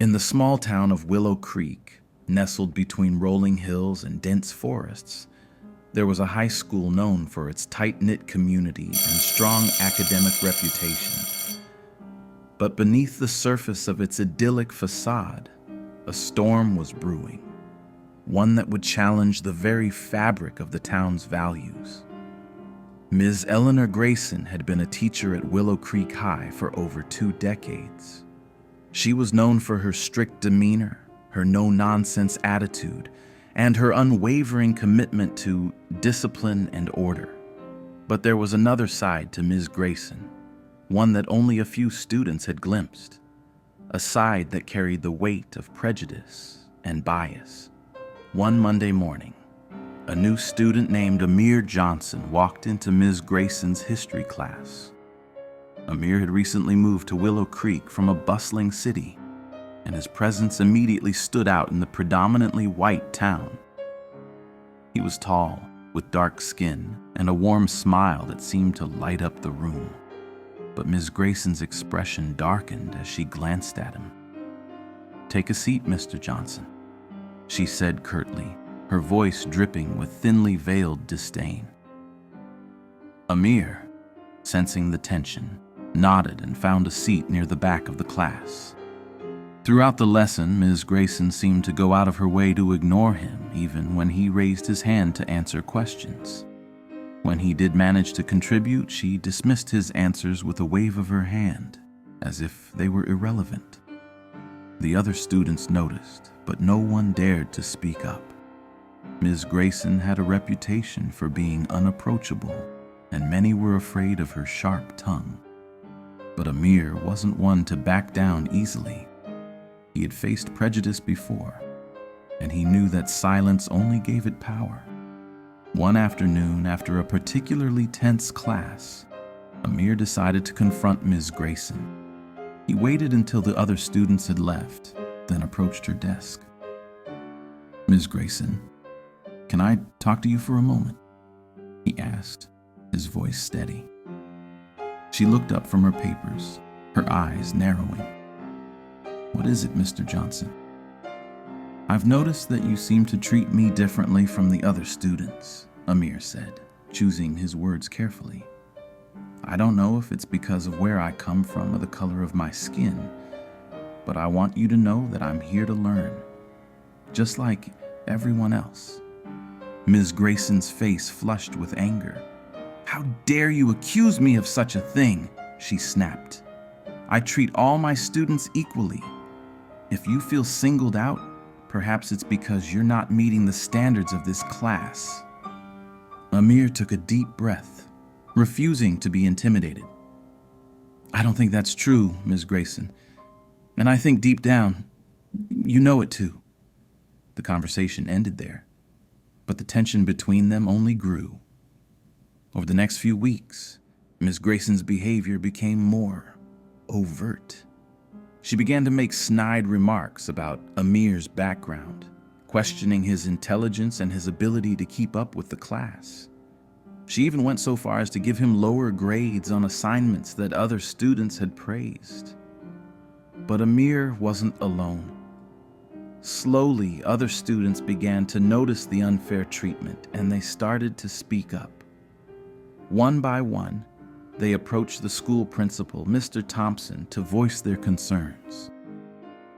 In the small town of Willow Creek, nestled between rolling hills and dense forests, there was a high school known for its tight-knit community and strong academic reputation. But beneath the surface of its idyllic facade, a storm was brewing, one that would challenge the very fabric of the town's values. Ms. Eleanor Grayson had been a teacher at Willow Creek High for over 2 decades. She was known for her strict demeanor, her no-nonsense attitude, and her unwavering commitment to discipline and order. But there was another side to Ms. Grayson, one that only a few students had glimpsed, a side that carried the weight of prejudice and bias. One Monday morning, a new student named Amir Johnson walked into Ms. Grayson's history class. Amir had recently moved to Willow Creek from a bustling city, and his presence immediately stood out in the predominantly white town. He was tall, with dark skin and a warm smile that seemed to light up the room. But Ms. Grayson's expression darkened as she glanced at him. "Take a seat, Mr. Johnson," she said curtly, her voice dripping with thinly veiled disdain. Amir, sensing the tension, nodded and found a seat near the back of the class. Throughout the lesson, Ms. Grayson seemed to go out of her way to ignore him, even when he raised his hand to answer questions. When he did manage to contribute, she dismissed his answers with a wave of her hand, as if they were irrelevant. The other students noticed, but no one dared to speak up. Ms. Grayson had a reputation for being unapproachable, and many were afraid of her sharp tongue. But Amir wasn't one to back down easily. He had faced prejudice before, and he knew that silence only gave it power. One afternoon, after a particularly tense class, Amir decided to confront Ms. Grayson. He waited until the other students had left, then approached her desk. "Ms. Grayson, can I talk to you for a moment?" he asked, his voice steady. She looked up from her papers, her eyes narrowing. "What is it, Mr. Johnson?" "I've noticed that you seem to treat me differently from the other students," Amir said, choosing his words carefully. "I don't know if it's because of where I come from or the color of my skin, but I want you to know that I'm here to learn, just like everyone else." Ms. Grayson's face flushed with anger. "How dare you accuse me of such a thing?" she snapped. "I treat all my students equally. If you feel singled out, perhaps it's because you're not meeting the standards of this class." Amir took a deep breath, refusing to be intimidated. "I don't think that's true, Ms. Grayson. And I think deep down, you know it too." The conversation ended there, but the tension between them only grew. Over the next few weeks, Ms. Grayson's behavior became more overt. She began to make snide remarks about Amir's background, questioning his intelligence and his ability to keep up with the class. She even went so far as to give him lower grades on assignments that other students had praised. But Amir wasn't alone. Slowly, other students began to notice the unfair treatment, and they started to speak up. One by one, they approached the school principal, Mr. Thompson, to voice their concerns.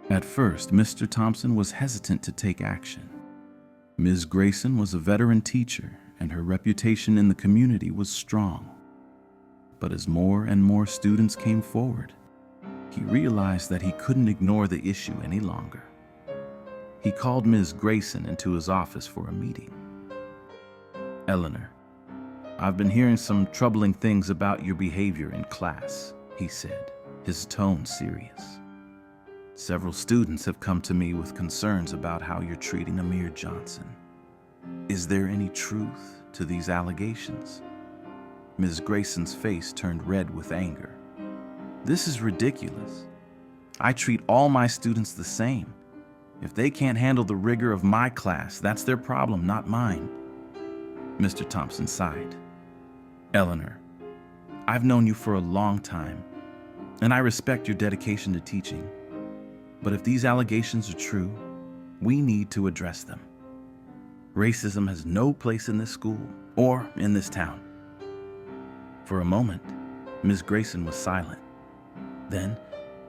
At first, Mr. Thompson was hesitant to take action. Ms. Grayson was a veteran teacher, and her reputation in the community was strong. But as more and more students came forward, he realized that he couldn't ignore the issue any longer. He called Ms. Grayson into his office for a meeting. "Eleanor, I've been hearing some troubling things about your behavior in class," he said, his tone serious. "Several students have come to me with concerns about how you're treating Amir Johnson. Is there any truth to these allegations?" Ms. Grayson's face turned red with anger. "This is ridiculous. I treat all my students the same. If they can't handle the rigor of my class, that's their problem, not mine." Mr. Thompson sighed. "Eleanor, I've known you for a long time, and I respect your dedication to teaching. But if these allegations are true, we need to address them. Racism has no place in this school or in this town. For a moment, Ms. Grayson was silent. Then,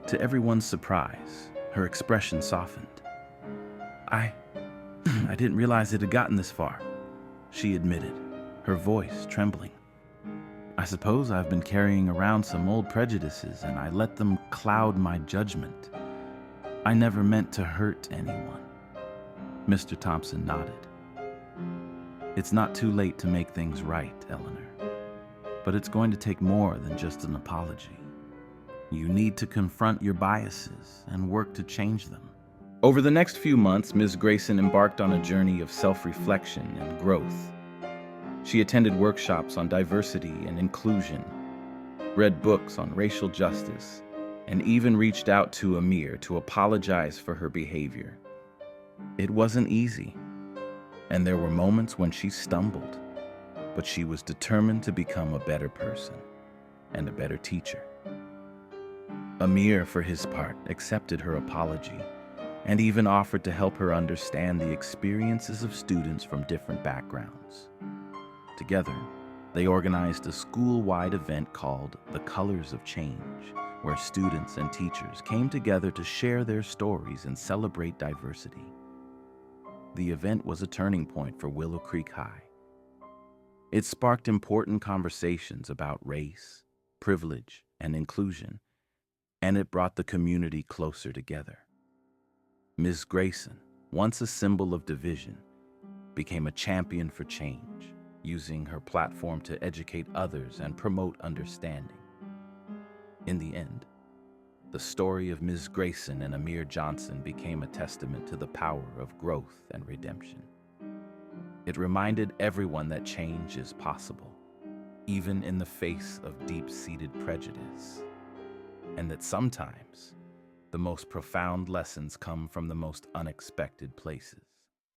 to everyone's surprise, her expression softened. I didn't realize it had gotten this far, she admitted, her voice trembling. I suppose I've been carrying around some old prejudices and I let them cloud my judgment. I never meant to hurt anyone. Mr. Thompson nodded. It's not too late to make things right, Eleanor. But it's going to take more than just an apology. You need to confront your biases and work to change them. Over the next few months, Ms. Grayson embarked on a journey of self-reflection and growth. She attended workshops on diversity and inclusion, read books on racial justice, and even reached out to Amir to apologize for her behavior. It wasn't easy, and there were moments when she stumbled, but she was determined to become a better person and a better teacher. Amir, for his part, accepted her apology and even offered to help her understand the experiences of students from different backgrounds. Together, they organized a school-wide event called The Colors of Change, where students and teachers came together to share their stories and celebrate diversity. The event was a turning point for Willow Creek High. It sparked important conversations about race, privilege, and inclusion, and it brought the community closer together. Ms. Grayson, once a symbol of division, became a champion for change, using her platform to educate others and promote understanding. In the end, the story of Ms. Grayson and Amir Johnson became a testament to the power of growth and redemption. It reminded everyone that change is possible, even in the face of deep-seated prejudice, and that sometimes the most profound lessons come from the most unexpected places.